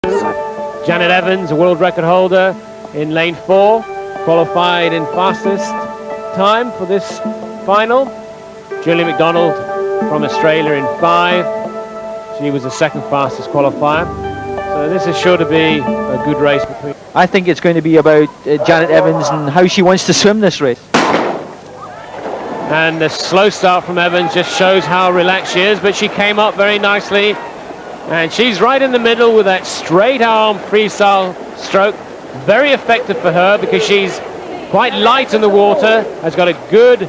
Janet Evans, a world record holder in lane 4, qualified in fastest time for this final. Julie McDonald from Australia in 5. She was the second fastest qualifier. So this is sure to be a good race between. I think it's going to be about Janet Evans and how she wants to swim this race. And the slow start from Evans just shows how relaxed she is, but she came up very nicely. And she's right in the middle with that straight arm freestyle stroke. Very effective for her because she's quite light in the water, has got a good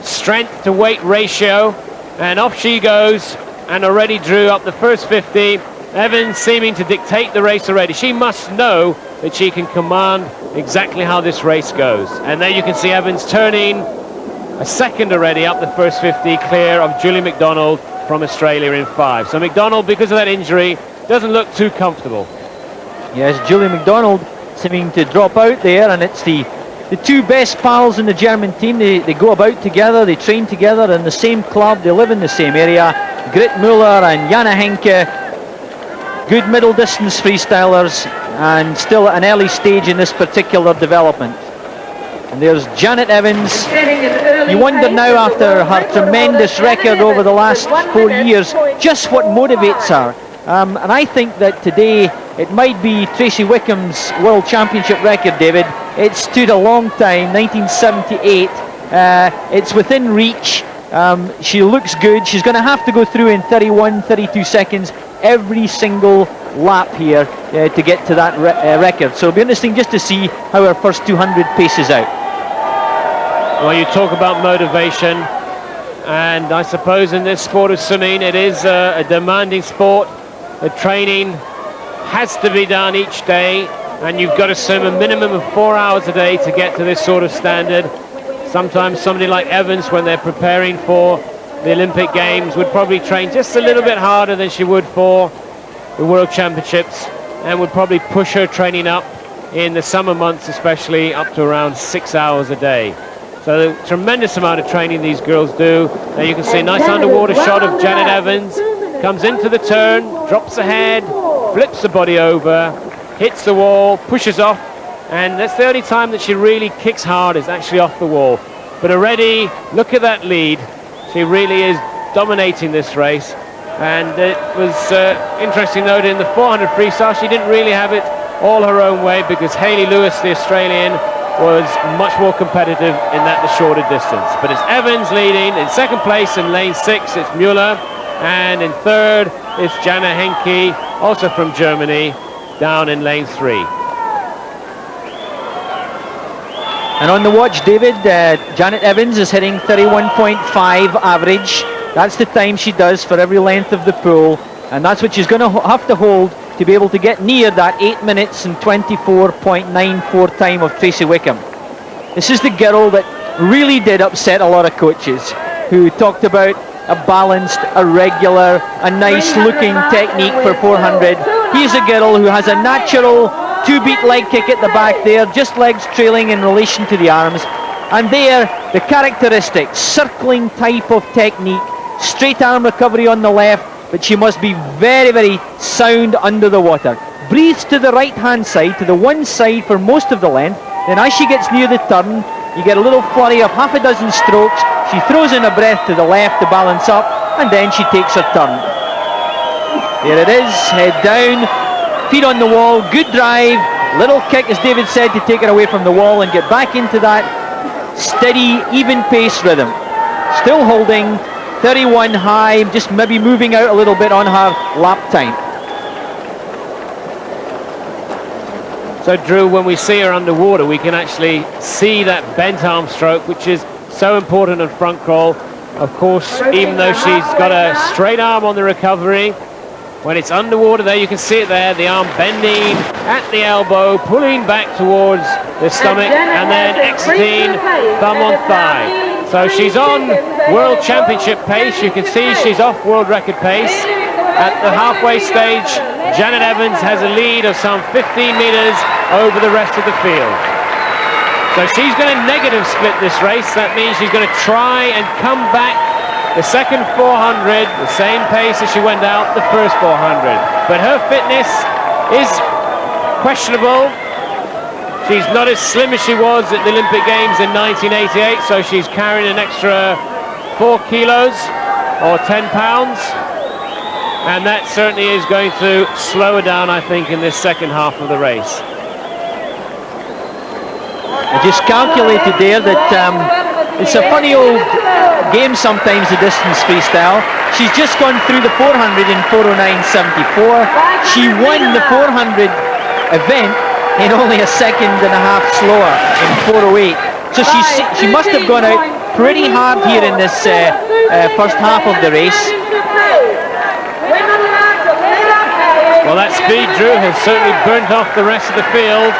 strength to weight ratio. And off she goes and already drew up the first 50. Evans seeming to dictate the race already. She must know that she can command exactly how this race goes. And there you can see Evans turning a second already up the first 50, clear of Julie McDonald from Australia in 5. So McDonald, because of that injury, doesn't look too comfortable. Yes, Julie McDonald seeming to drop out there, and it's the two best pals in the German team. They go about together, they train together in the same club, they live in the same area. Grit Müller and Jana Henke, good middle distance freestylers, and still at an early stage in this particular development. And there's Janet Evans. You wonder now, after her tremendous record over the last 4 years, just what motivates her. And I think that today it might be Tracy Wickham's World Championship record, David. It stood a long time, 1978. It's within reach. She looks good. She's going to have to go through in 31, 32 seconds every single lap here to get to that record. So it'll be interesting just to see how her first 200 paces out. Well, you talk about motivation, and I suppose in this sport of swimming, it is a demanding sport. The training has to be done each day, and you've got to swim a minimum of 4 hours a day to get to this sort of standard. Sometimes somebody like Evans, when they're preparing for the Olympic Games, would probably train just a little bit harder than she would for the World Championships, and would probably push her training up in the summer months, especially up to around 6 hours a day. So a tremendous amount of training these girls do. Now you can see a nice underwater shot of Janet Evans. Comes into the turn, drops the head, flips the body over, hits the wall, pushes off, and that's the only time that she really kicks hard, is actually off the wall. But already, look at that lead. She really is dominating this race. And it was interesting note in the 400 freestyle, she didn't really have it all her own way, because Hayley Lewis, the Australian, was much more competitive in the shorter distance. But it's Evans leading. In second place in lane 6, it's Müller. And in third, it's Jana Henke, also from Germany, down in lane 3. And on the watch, David, Janet Evans is hitting 31.5 average. That's the time she does for every length of the pool. And that's what she's going to have to hold to be able to get near that 8 minutes and 24.94 time of Tracy Wickham. This is the girl that really did upset a lot of coaches who talked about a balanced, a regular, a nice looking technique for 400. Here's a girl who has a natural 2-beat leg kick at the back there, just legs trailing in relation to the arms. And there, the characteristics, circling type of technique, straight arm recovery on the left, but she must be very, very sound under the water. Breathes to the right-hand side, to the one side for most of the length. Then as she gets near the turn, you get a little flurry of half a dozen strokes. She throws in a breath to the left to balance up, and then she takes her turn. There it is, head down, feet on the wall, good drive, little kick, as David said, to take her away from the wall and get back into that steady, even pace rhythm. Still holding 31 high, just maybe moving out a little bit on her lap time. So Drew, when we see her underwater, we can actually see that bent arm stroke, which is so important in front crawl. Of course, even though she's got a straight arm on the recovery, when it's underwater there, you can see it there, the arm bending at the elbow, pulling back towards the stomach, and then exiting thumb on thigh. So she's on World Championship pace. You can see she's off world record pace. At the halfway stage, Janet Evans has a lead of some 15 meters over the rest of the field. So she's going to negative split this race. That means she's going to try and come back the second 400, the same pace as she went out the first 400. But her fitness is questionable. She's not as slim as she was at the Olympic Games in 1988, so she's carrying an extra 4 kilos or 10 pounds. And that certainly is going to slow her down, I think, in this second half of the race. I just calculated there that it's a funny old game sometimes, the distance freestyle. She's just gone through the 400 in 409.74. She won the 400 event in only a second and a half slower in 408. So she must have gone out pretty hard here in this first half of the race. Well, that speed, Drew, has certainly burnt off the rest of the field.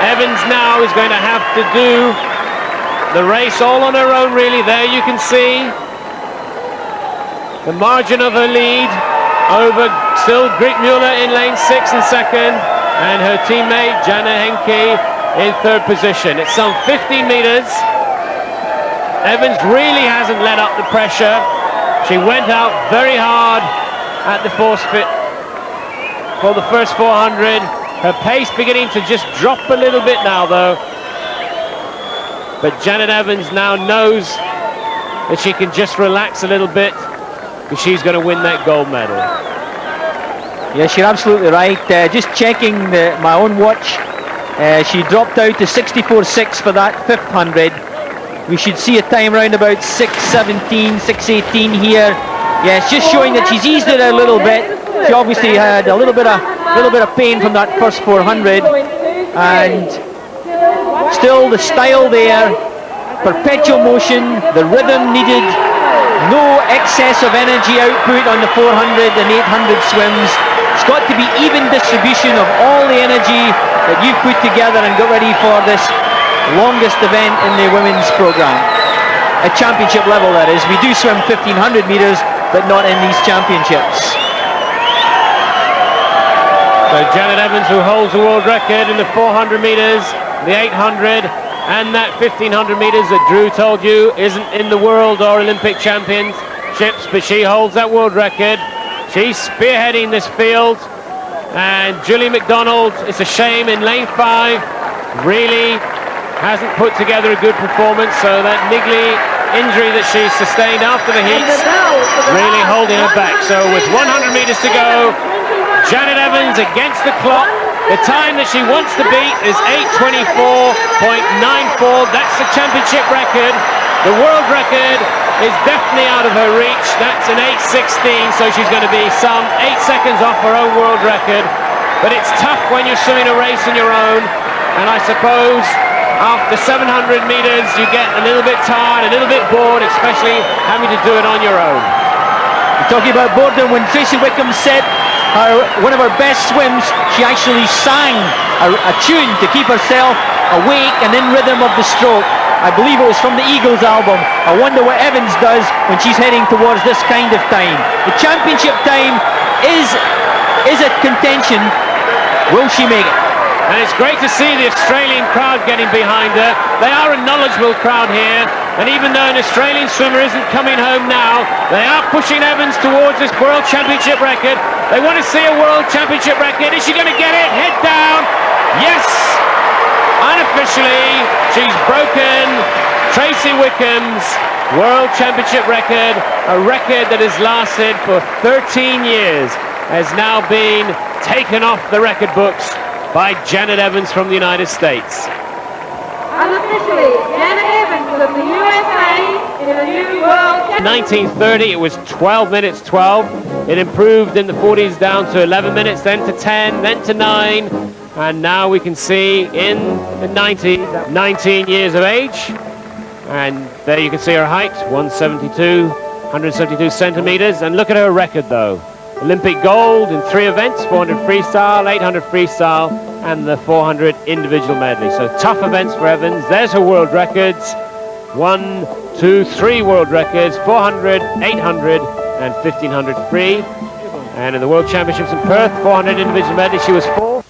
Evans now is going to have to do the race all on her own, really. There you can see the margin of her lead over still Grit Mueller in lane 6 and second, and her teammate Jana Henke in third position. It's some 15 meters. Evans really hasn't let up the pressure. She went out very hard at the force fit for the first 400. Her pace beginning to just drop a little bit now, though. But Janet Evans now knows that she can just relax a little bit, because she's going to win that gold medal. Yes, you're absolutely right. Just checking my own watch. She dropped out to 64.6 for that 500. We should see a time around about 6:17, 6:18 here. Yes, just showing that she's eased it a little bit. She obviously had a little bit of pain from that first 400, and still the style there, perpetual motion, the rhythm needed, no excess of energy output on the 400 and 800 swims. It's got to be even distribution of all the energy that you've put together and got ready for this longest event in the women's program. At championship level, that is. We do swim 1500 meters, but not in these championships. So Janet Evans, who holds the world record in the 400 meters, the 800, and that 1500 meters that Drew told you isn't in the world or Olympic championships, but she holds that world record. She's spearheading this field, and Julie McDonald, it's a shame, in lane 5 really hasn't put together a good performance, so that niggly injury that she sustained after the heats really holding her back. So with 100 meters to go, Janet Evans against the clock. The time that she wants to beat is 8:24.94. That's the championship record. The world record is definitely out of her reach. That's an 8:16, so she's going to be some 8 seconds off her own world record. But it's tough when you're swimming a race on your own, and I suppose after 700 meters you get a little bit tired, a little bit bored, especially having to do it on your own. You're talking about boredom. When Tracy Wickham said one of her best swims, she actually sang a tune to keep herself awake and in rhythm of the stroke. I believe it was from the Eagles album. I wonder what Evans does when she's heading towards this kind of time. The championship time is at contention. Will she make it? And it's great to see the Australian crowd getting behind her. They are a knowledgeable crowd here, and even though an Australian swimmer isn't coming home now, they are pushing Evans towards this World Championship record. They want to see a World Championship record. Is she going to get it? Head down. Yes! Unofficially, she's broken Tracy Wickham's World Championship record. A record that has lasted for 13 years has now been taken off the record books by Janet Evans from the United States. Unofficially, Janet Evans of the USA in the new world. 1930, it was 12 minutes 12. It improved in the 40s down to 11 minutes, then to 10, then to 9, and now we can see in the 19 years of age. And there you can see her height, 172 centimeters. And look at her record, though. Olympic gold in 3 events, 400 freestyle, 800 freestyle, and the 400 individual medley. So tough events for Evans. There's her world records. 1, 2, 3 world records, 400, 800, and 1500 free. And in the World Championships in Perth, 400 individual medley, she was 4th.